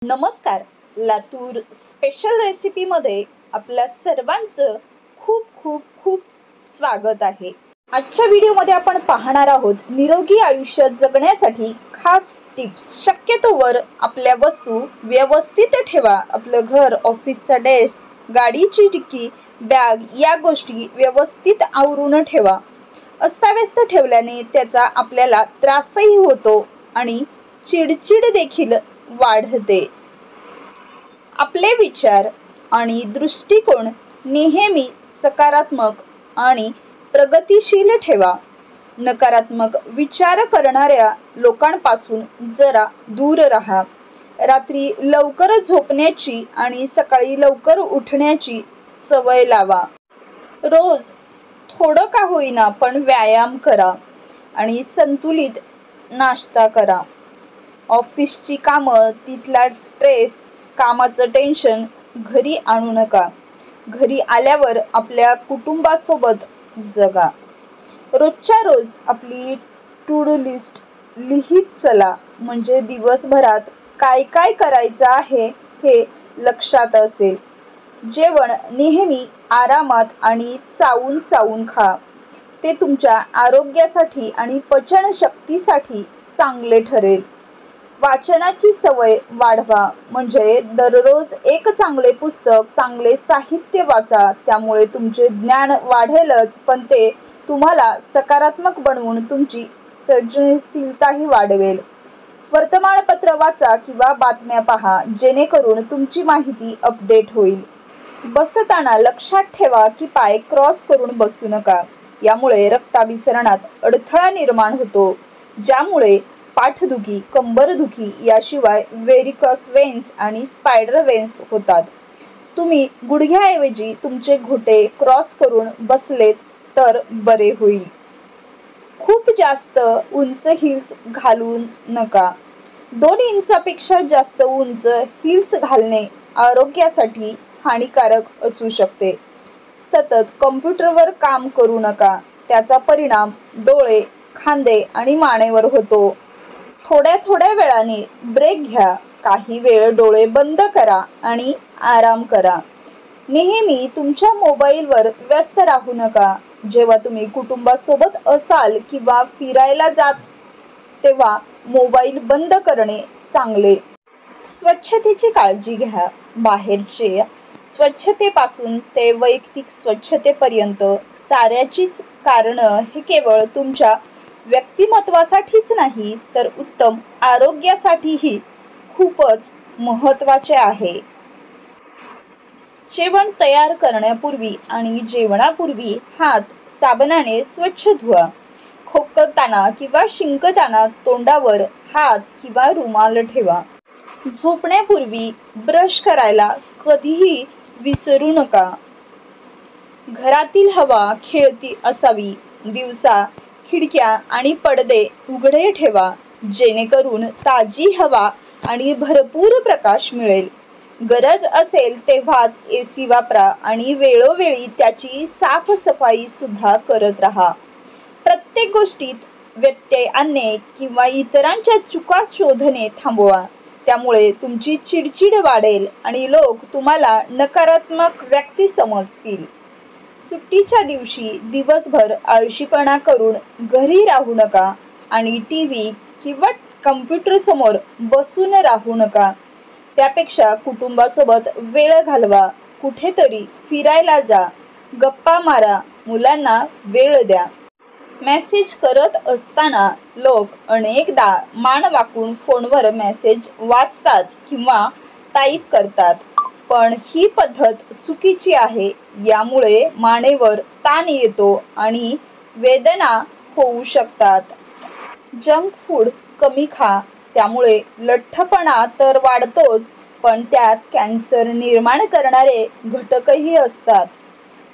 नमस्कार. लातूर स्पेशल रेसिपीमध्ये आपल्या सर्वांचं खूप खूप खूप स्वागत आहे. आजच्या व्हिडिओमध्ये आपण पाहणार आहोत निरोगी आयुष्य जगण्यासाठी खास टिप्स. शक्यतोवर आपल्या वस्तू व्यवस्थित ठेवा. आपलं घर, ऑफिसचा डेस्क, गाडीची डिक्की, बॅग या गोष्टी व्यवस्थित आवरून ठेवा. अस्ताव्यस्त ठेवल्याने त्याचा आपल्याला त्रासही होतो आणि चिडचिड देखील वाढते. आपले विचार आणि दृष्टिकोन नेहमी सकारात्मक आणि प्रगतिशील ठेवा. नकारात्मक विचार करणाऱ्या लोकांपासून जरा दूर राहा. रात्री लवकर झोपण्याची आणि सकाळी लवकर उठण्याची सवय लावा. रोज थोडं का होईना पण व्यायाम करा आणि संतुलित नाश्ता करा. ऑफिसची कामं, तिथला स्ट्रेस, कामाचं टेन्शन घरी आणू नका. घरी आल्यावर आपल्या कुटुंबासोबत जगा. रोजच्या रोज आपली टू डू लिस्ट लिहित चला, म्हणजे दिवसभरात काय काय करायचं आहे हे लक्षात असेल. जेवण नेहमी आरामात आणि चावून चावून खा. ते तुमच्या आरोग्यासाठी आणि पचनशक्तीसाठी चांगले ठरेल. वाचनाची सवय वाढवा, म्हणजे दररोज एक चांगले पुस्तक, चांगले साहित्य वाचा. त्यामुळे तुमचे ज्ञान वाढेलच, पण ते तुम्हाला सकारात्मक बनवून तुमची सर्जनशीलताही वाढवेल. वर्तमानपत्र वाचा किंवा बातम्या पहा, जेणेकरून तुमची माहिती अपडेट होईल. बसताना लक्षात ठेवा की पाय क्रॉस करून बसू नका. यामुळे रक्ताभिसरणात अडथळा निर्माण होतो, ज्यामुळे पाठदुखी, कंबरदुखी याशिवाय व्हेरिकस वेन्स आणि स्पायडर वेन्स होतात. तुम्ही गुडघ्याऐवजी तुमचे घोटे क्रॉस करून बसलेत तर बरे होईल. खूप जास्त उंच हिल्स घालू नका. 2 इंचापेक्षा जास्त उंच हिल्स घालणे आरोग्यासाठी हानिकारक असू शकते. सतत कॉम्प्युटरवर काम करू नका. त्याचा परिणाम डोळे, खांदे आणि मानेवर होतो. थोड्या थोड्या वेळाने ब्रेक घ्या. काही वेळ डोळे बंद करा आणि आराम करा. नेहमी तुमच्या मोबाईलवर व्यस्त राहू नका. जेव्हा तुम्ही कुटुंबासोबत असाल किंवा फिरायला जात तेव्हा मोबाईल बंद करणे चांगले. स्वच्छतेची काळजी घ्या. बाहेरचे स्वच्छतेपासून ते वैयक्तिक स्वच्छतेपर्यंत साऱ्याचीच कारणं हे केवळ तुमच्या व्यक्तिमत्वासाठीच नाही, तर उत्तम आरोग्यासाठीही खूपच महत्त्वाचे आहे. जेवण तयार करण्यापूर्वी आणि जेवणापूर्वी हात साबणाने स्वच्छ धुवा. खोकताना किंवा शिंकताना तोंडावर हात किंवा रुमाल ठेवा. झोपण्यापूर्वी ब्रश करायला कधीही विसरू नका. घरातील हवा खेळती असावी. दिवसा खिडक्या आणि पडदे उघडे ठेवा, जेणेकरून ताजी हवा आणि भरपूर प्रकाश मिळेल. गरज असेल तेव्हाच AC वापरा आणि वेळोवेळी त्याची साफसफाई सुद्धा करत राहा. प्रत्येक गोष्टीत व्यत्यय आणणे किंवा इतरांच्या चुका शोधणे थांबवा. त्यामुळे तुमची चिडचिड वाढेल आणि लोक तुम्हाला नकारात्मक व्यक्ती समजतील. सुट्टीच्या दिवशी दिवसभर आळशीपणा करून घरी राहू नका आणि TV किंवा कम्प्युटर समोर बसून राहू नका. त्यापेक्षा कुटुंबासोबत वेळ घालवा. कुठेतरी फिरायला जा, गप्पा मारा, मुलांना वेळ द्या. मेसेज करत असताना लोक अनेकदा मान वाकून फोनवर मेसेज वाचतात किंवा टाईप करतात, पण ही पद्धत चुकीची आहे. यामुळे मानेवर ताण येतो आणि वेदना होऊ शकतात. जंक फूड कमी खा. त्यामुळे लठ्ठपणा तर वाढतोच, पण त्यात कॅन्सर निर्माण करणारे घटकही असतात.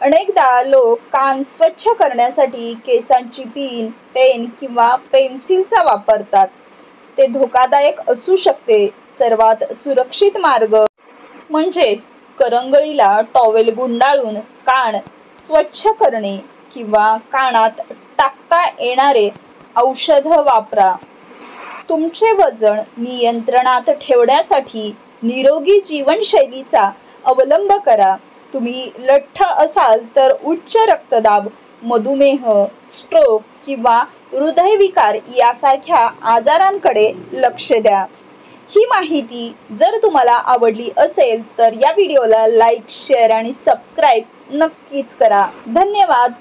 अनेकदा लोक कान स्वच्छ करण्यासाठी केसांची पिन, पेन किंवा पेन्सिलचा वापरतात. ते धोकादायक असू शकते. सर्वात सुरक्षित मार्ग म्हणजेच करंगळीला टॉवेल गुंडाळून कान स्वच्छ करणे किंवा कानात टाकता येणारे औषध वापरा. तुमचे वजन नियंत्रणात ठेवण्यासाठी निरोगी जीवनशैलीचा अवलंब करा. तुम्ही लठ्ठ असाल तर उच्च रक्तदाब, मधुमेह, स्ट्रोक किंवा हृदयविकार यासारख्या आजारांकडे लक्ष द्या. ही माहिती जर तुम्हाला आवडली असेल तर या व्हिडिओला लाईक, शेअर आणि सबस्क्राईब नक्कीच करा. धन्यवाद.